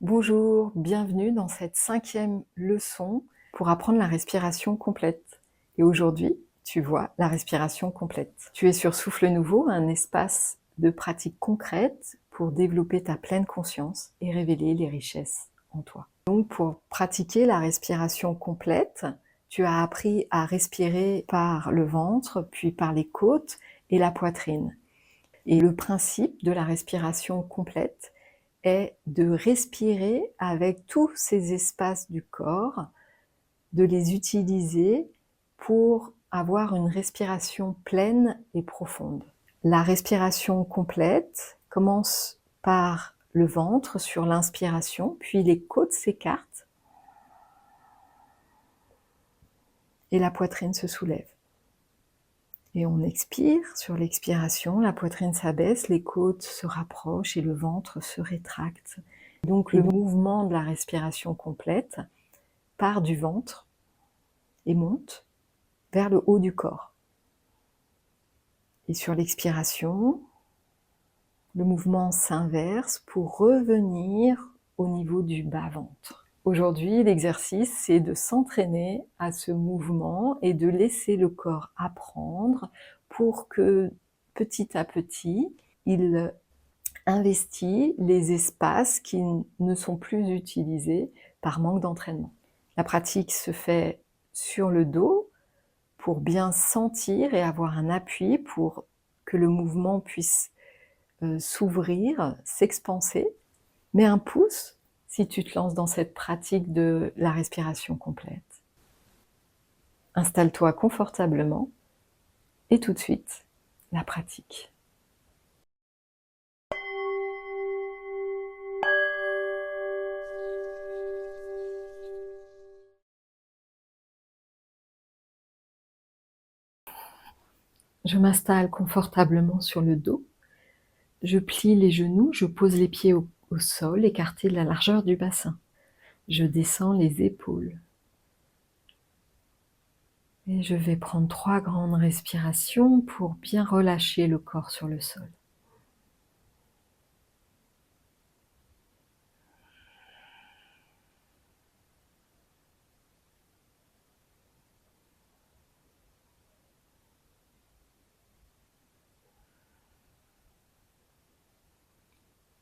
Bonjour, bienvenue dans cette 5e leçon pour apprendre la respiration complète. Et aujourd'hui, tu vois la respiration complète. Tu es sur Souffle Nouveau, un espace de pratique concrète pour développer ta pleine conscience et révéler les richesses en toi. Donc pour pratiquer la respiration complète, tu as appris à respirer par le ventre, puis par les côtes et la poitrine. Et le principe de la respiration complète est de respirer avec tous ces espaces du corps, de les utiliser pour avoir une respiration pleine et profonde. La respiration complète commence par le ventre sur l'inspiration, puis les côtes s'écartent et la poitrine se soulève. Et on expire, sur l'expiration, la poitrine s'abaisse, les côtes se rapprochent et le ventre se rétracte. Donc le mouvement de la respiration complète part du ventre et monte vers le haut du corps. Et sur l'expiration, le mouvement s'inverse pour revenir au niveau du bas-ventre. Aujourd'hui, l'exercice, c'est de s'entraîner à ce mouvement et de laisser le corps apprendre pour que petit à petit, il investit les espaces qui ne sont plus utilisés par manque d'entraînement. La pratique se fait sur le dos pour bien sentir et avoir un appui pour que le mouvement puisse s'ouvrir, s'expanser. Mets un pouce si tu te lances dans cette pratique de la respiration complète. Installe-toi confortablement et tout de suite, la pratique. Je m'installe confortablement sur le dos. Je plie les genoux, je pose les pieds au sol, écartés de la largeur du bassin. Je descends les épaules. Et je vais prendre 3 grandes respirations pour bien relâcher le corps sur le sol.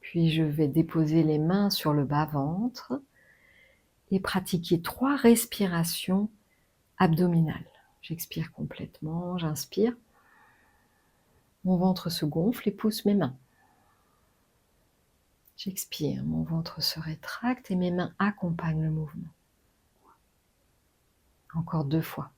Puis je vais déposer les mains sur le bas-ventre et pratiquer 3 respirations abdominales. J'expire complètement, j'inspire. Mon ventre se gonfle et pousse mes mains. J'expire, mon ventre se rétracte et mes mains accompagnent le mouvement. Encore 2 fois.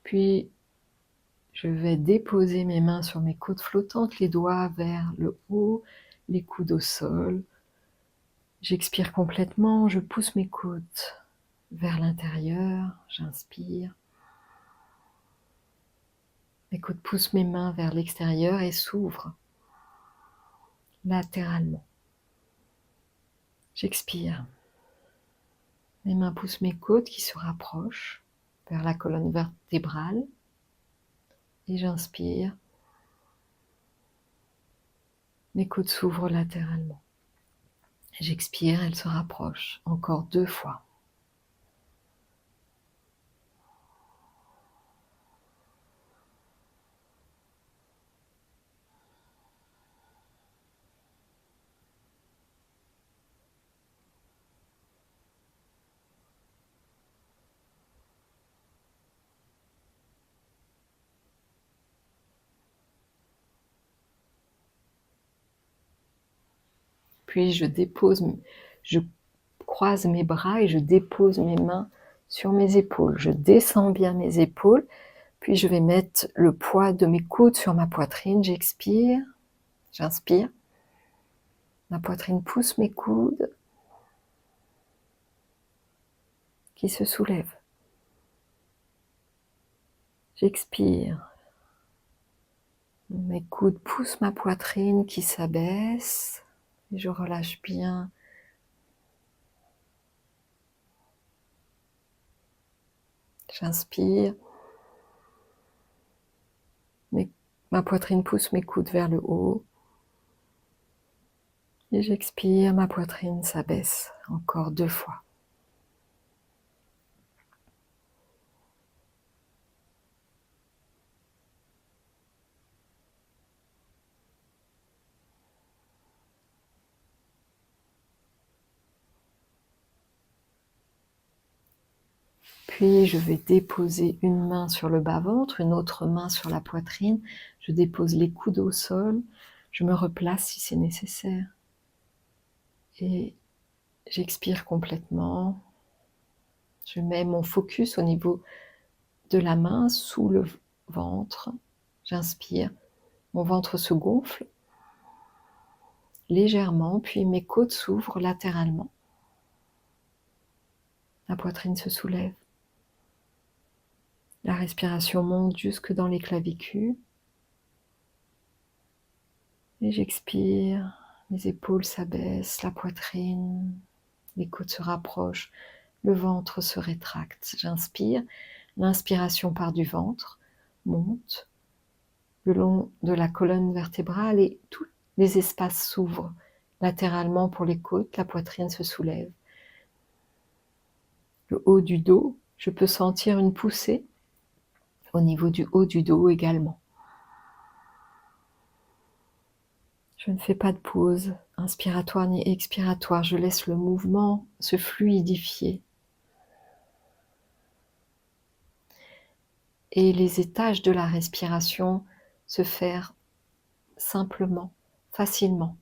Puis je vais déposer mes mains sur mes côtes flottantes, les doigts vers le haut, les coudes au sol. J'expire complètement, je pousse mes côtes vers l'intérieur, j'inspire. Mes côtes poussent mes mains vers l'extérieur et s'ouvrent latéralement. J'expire. Mes mains poussent mes côtes qui se rapprochent vers la colonne vertébrale. Et j'inspire. Mes côtes s'ouvrent latéralement. J'expire, elles se rapprochent. Encore 2 fois. Puis je croise mes bras et je dépose mes mains sur mes épaules. Je descends bien mes épaules, puis je vais mettre le poids de mes coudes sur ma poitrine. J'expire, j'inspire. Ma poitrine pousse mes coudes qui se soulèvent. J'expire, Mes coudes poussent ma poitrine qui s'abaisse et je relâche bien. J'inspire. Ma poitrine pousse mes coudes vers le haut. Et j'expire, ma poitrine s'abaisse encore 2 fois. Puis je vais déposer une main sur le bas-ventre, une autre main sur la poitrine. Je dépose les coudes au sol. Je me replace si c'est nécessaire. Et j'expire complètement. Je mets mon focus au niveau de la main sous le ventre. J'inspire. Mon ventre se gonfle légèrement, puis mes côtes s'ouvrent latéralement. La poitrine se soulève. La respiration monte jusque dans les clavicules. Et j'expire, mes épaules s'abaissent, la poitrine, les côtes se rapprochent, le ventre se rétracte. J'inspire, l'inspiration part du ventre, monte le long de la colonne vertébrale et tous les espaces s'ouvrent latéralement pour les côtes, la poitrine se soulève. Le haut du dos, je peux sentir une poussée au niveau du haut du dos également. Je ne fais pas de pause inspiratoire ni expiratoire, je laisse le mouvement se fluidifier. Et les étages de la respiration se faire simplement, facilement.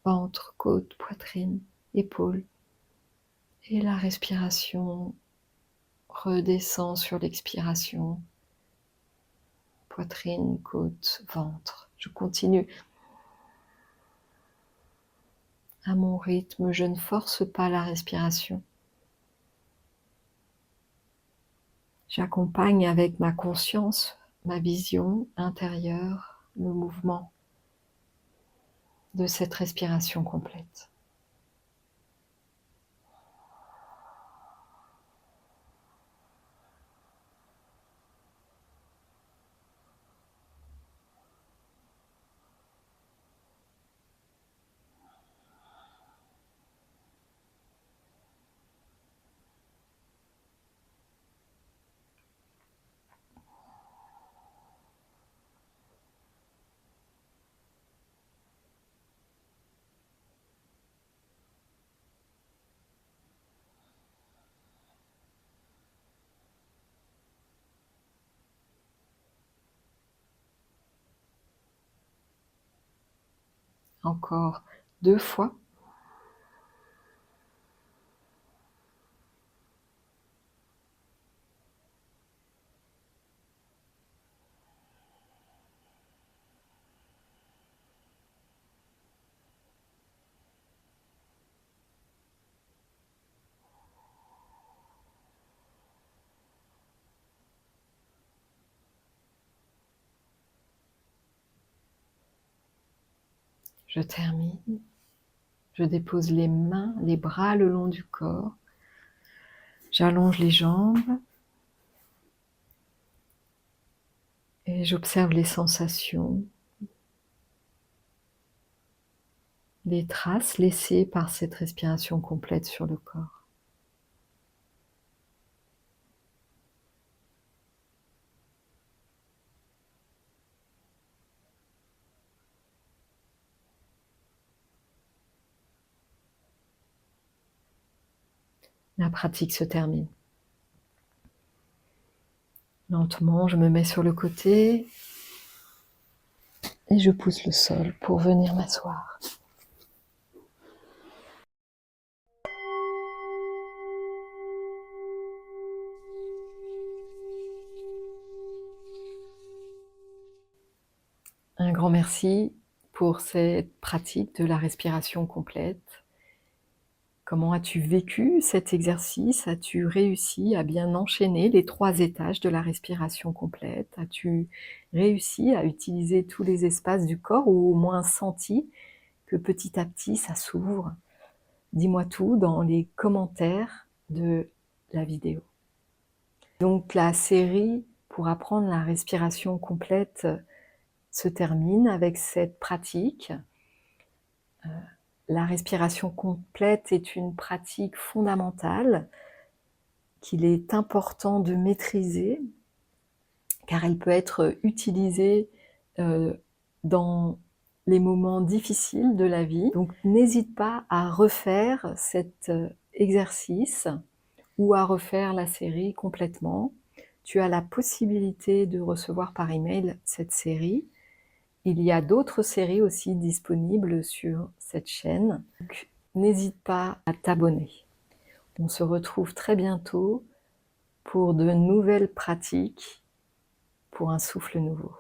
Ventre, côte, poitrine, épaules. Et la respiration redescend sur l'expiration. Poitrine, côte, ventre. Je continue à mon rythme, je ne force pas la respiration. J'accompagne avec ma conscience, ma vision intérieure, le mouvement de cette respiration complète. Encore 2 fois. Je termine. Je dépose les mains, les bras le long du corps. J'allonge les jambes. Et j'observe les sensations, les traces laissées par cette respiration complète sur le corps. La pratique se termine. Lentement, je me mets sur le côté et je pousse le sol pour venir m'asseoir. Un grand merci pour cette pratique de la respiration complète. Comment as-tu vécu cet exercice? As-tu réussi à bien enchaîner les 3 étages de la respiration complète? As-tu réussi à utiliser tous les espaces du corps ou au moins senti que petit à petit ça s'ouvre? Dis-moi tout dans les commentaires de la vidéo. Donc la série pour apprendre la respiration complète se termine avec cette pratique. La respiration complète est une pratique fondamentale qu'il est important de maîtriser, car elle peut être utilisée dans les moments difficiles de la vie. Donc n'hésite pas à refaire cet exercice ou à refaire la série complètement. Tu as la possibilité de recevoir par email cette série. Il y a d'autres séries aussi disponibles sur cette chaîne. Donc, n'hésite pas à t'abonner. On se retrouve très bientôt pour de nouvelles pratiques, pour un souffle nouveau.